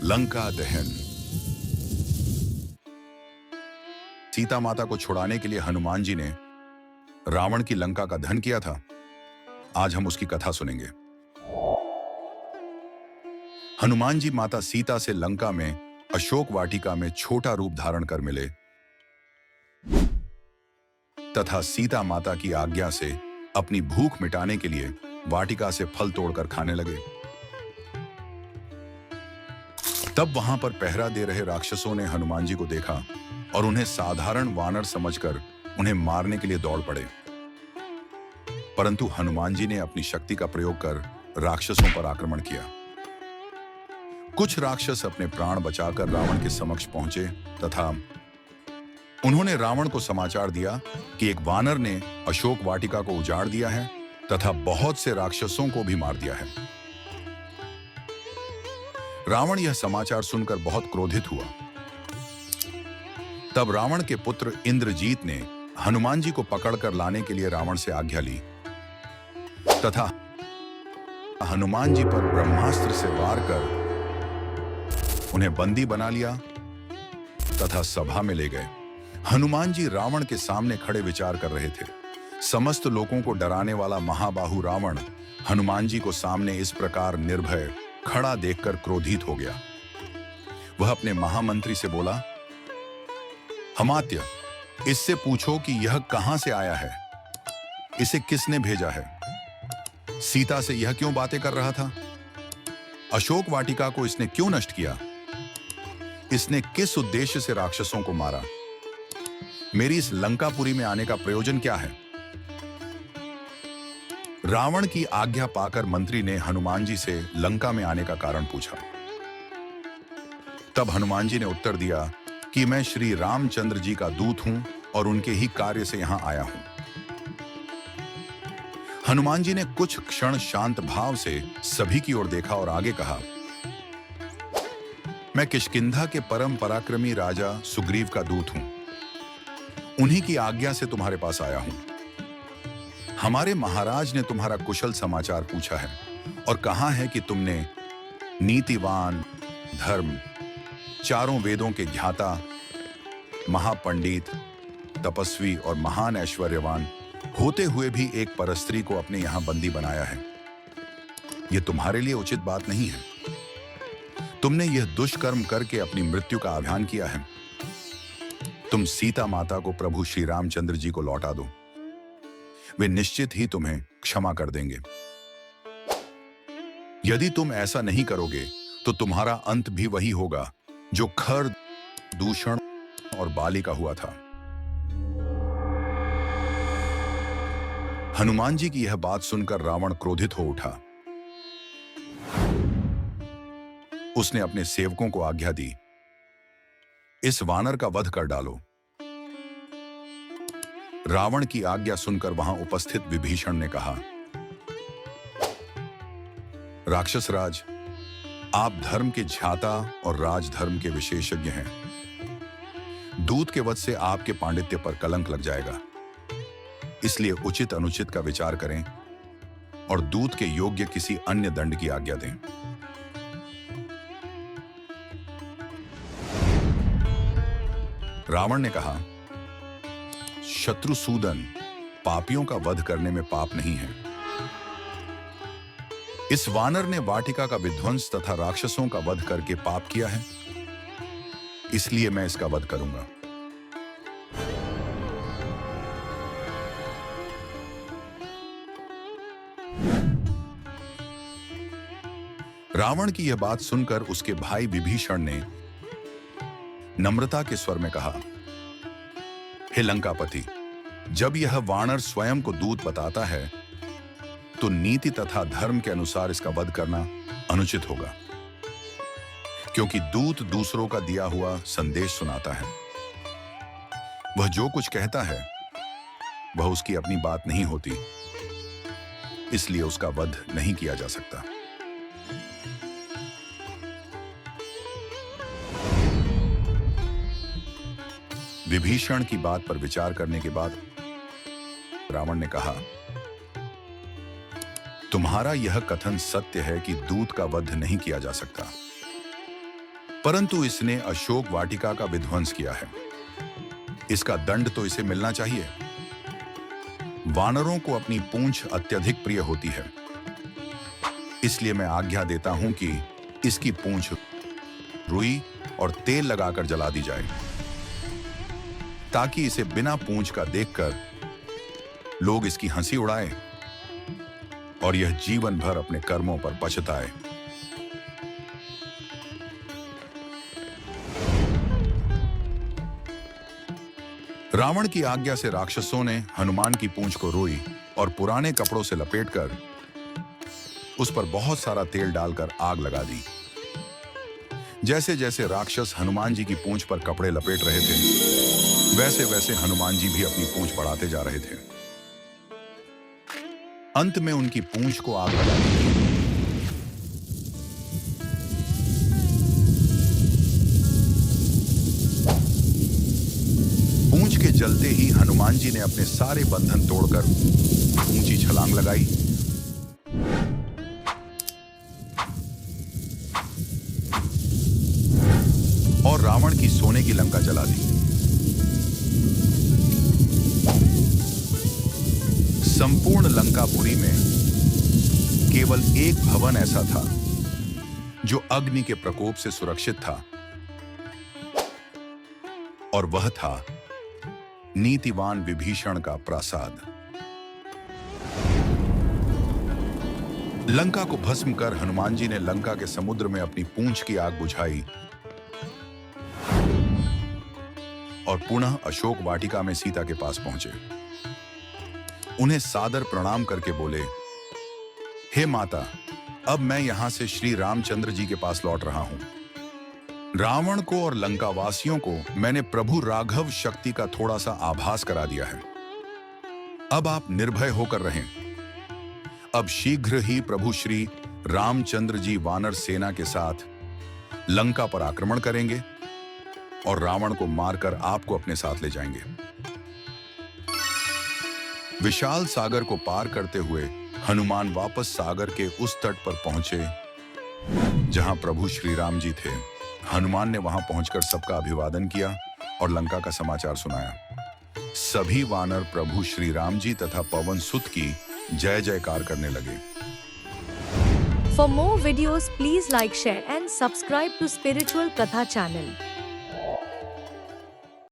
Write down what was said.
लंका दहन। सीता माता को छुड़ाने के लिए हनुमान जी ने रावण की लंका का दहन किया था। आज हम उसकी कथा सुनेंगे। हनुमान जी माता सीता से लंका में अशोक वाटिका में छोटा रूप धारण कर मिले तथा सीता माता की आज्ञा से अपनी भूख मिटाने के लिए वाटिका से फल तोड़कर खाने लगे। तब वहां पर पहरा दे रहे राक्षसों ने हनुमान जी को देखा और उन्हें साधारण वानर समझकर उन्हें मारने के लिए दौड़ पड़े। परंतु हनुमान जी ने अपनी शक्ति का प्रयोग कर राक्षसों पर आक्रमण किया। कुछ राक्षस अपने प्राण बचाकर रावण के समक्ष पहुंचे तथा उन्होंने रावण को समाचार दिया कि एक वानर ने अशोक वाटिका को उजाड़ दिया है तथा बहुत से राक्षसों को भी मार दिया है। रावण यह समाचार सुनकर बहुत क्रोधित हुआ। तब रावण के पुत्र इंद्रजीत ने हनुमान जी को पकड़कर लाने के लिए रावण से आज्ञा ली तथा हनुमान जी पर ब्रह्मास्त्र से वार कर उन्हें बंदी बना लिया तथा सभा में ले गए। हनुमान जी रावण के सामने खड़े विचार कर रहे थे। समस्त लोगों को डराने वाला महाबाहु रावण हनुमान जी को सामने इस प्रकार निर्भय खड़ा देखकर क्रोधित हो गया। वह अपने महामंत्री से बोला, अमात्य, इससे पूछो कि यह कहां से आया है, इसे किसने भेजा है, सीता से यह क्यों बातें कर रहा था, अशोक वाटिका को इसने क्यों नष्ट किया, इसने किस उद्देश्य से राक्षसों को मारा, मेरी इस लंकापुरी में आने का प्रयोजन क्या है। रावण की आज्ञा पाकर मंत्री ने हनुमान जी से लंका में आने का कारण पूछा। तब हनुमान जी ने उत्तर दिया कि मैं श्री रामचंद्र जी का दूत हूं और उनके ही कार्य से यहां आया हूं। हनुमान जी ने कुछ क्षण शांत भाव से सभी की ओर देखा और आगे कहा, मैं किष्किंधा के परम पराक्रमी राजा सुग्रीव का दूत हूं। उन्हीं की आज्ञा से तुम्हारे पास आया हूं। हमारे महाराज ने तुम्हारा कुशल समाचार पूछा है और कहा है कि तुमने नीतिवान, धर्म, चारों वेदों के ज्ञाता, महापंडित, तपस्वी और महान ऐश्वर्यवान होते हुए भी एक परस्त्री को अपने यहां बंदी बनाया है। यह तुम्हारे लिए उचित बात नहीं है। तुमने यह दुष्कर्म करके अपनी मृत्यु का अभियान किया है। तुम सीता माता को प्रभु श्री रामचंद्र जी को लौटा दो, वे निश्चित ही तुम्हें क्षमा कर देंगे। यदि तुम ऐसा नहीं करोगे तो तुम्हारा अंत भी वही होगा जो खर, दूषण और बाली का हुआ था। हनुमान जी की यह बात सुनकर रावण क्रोधित हो उठा। उसने अपने सेवकों को आज्ञा दी, इस वानर का वध कर डालो। रावण की आज्ञा सुनकर वहां उपस्थित विभीषण ने कहा, राक्षस राज, आप धर्म के ज्ञाता और राजधर्म के विशेषज्ञ हैं। दूत के वध से आपके पांडित्य पर कलंक लग जाएगा। इसलिए उचित अनुचित का विचार करें और दूत के योग्य किसी अन्य दंड की आज्ञा दें। रावण ने कहा, शत्रुसूदन, पापियों का वध करने में पाप नहीं है। इस वानर ने वाटिका का विध्वंस तथा राक्षसों का वध करके पाप किया है, इसलिए मैं इसका वध करूंगा। रावण की यह बात सुनकर उसके भाई विभीषण ने नम्रता के स्वर में कहा, हे लंकापति, जब यह वानर स्वयं को दूत बताता है तो नीति तथा धर्म के अनुसार इसका वध करना अनुचित होगा, क्योंकि दूत दूसरों का दिया हुआ संदेश सुनाता है। वह जो कुछ कहता है वह उसकी अपनी बात नहीं होती, इसलिए उसका वध नहीं किया जा सकता। विभीषण की बात पर विचार करने के बाद रावण ने कहा, तुम्हारा यह कथन सत्य है कि दूत का वध नहीं किया जा सकता, परंतु इसने अशोक वाटिका का विध्वंस किया है। इसका दंड तो इसे मिलना चाहिए। वानरों को अपनी पूंछ अत्यधिक प्रिय होती है, इसलिए मैं आज्ञा देता हूं कि इसकी पूंछ रुई और तेल लगाकर जला दी जाए, ताकि इसे बिना पूंछ का देखकर लोग इसकी हंसी उड़ाएं और यह जीवन भर अपने कर्मों पर पछताए। रावण की आज्ञा से राक्षसों ने हनुमान की पूंछ को रुई और पुराने कपड़ों से लपेटकर उस पर बहुत सारा तेल डालकर आग लगा दी। जैसे जैसे राक्षस हनुमान जी की पूंछ पर कपड़े लपेट रहे थे, वैसे वैसे हनुमान जी भी अपनी पूंछ बढ़ाते जा रहे थे। अंत में उनकी पूंछ को आग लगा दी। पूंछ के जलते ही हनुमान जी ने अपने सारे बंधन तोड़कर ऊंची छलांग लगाई और रावण की सोने की लंका जला दी। संपूर्ण लंकापुरी में केवल एक भवन ऐसा था जो अग्नि के प्रकोप से सुरक्षित था, और वह था नीतिवान विभीषण का प्रासाद। लंका को भस्म कर हनुमान जी ने लंका के समुद्र में अपनी पूंछ की आग बुझाई और पुनः अशोक वाटिका में सीता के पास पहुंचे। उन्हें सादर प्रणाम करके बोले, हे माता, अब मैं यहां से श्री रामचंद्र जी के पास लौट रहा हूं। रावण को और लंकावासियों को मैंने प्रभु राघव शक्ति का थोड़ा सा आभास करा दिया है। अब आप निर्भय होकर रहें। अब शीघ्र ही प्रभु श्री रामचंद्र जी वानर सेना के साथ लंका पर आक्रमण करेंगे और रावण को मारकर आपको अपने साथ ले जाएंगे। विशाल सागर को पार करते हुए हनुमान वापस सागर के उस तट पर पहुंचे जहां प्रभु श्री राम जी थे। हनुमान ने वहां पहुंचकर सबका अभिवादन किया और लंका का समाचार सुनाया। सभी वानर प्रभु श्री राम जी तथा पवन सुत की जय जयकार करने लगे। For more videos, please like, share and subscribe to Spiritual Katha channel.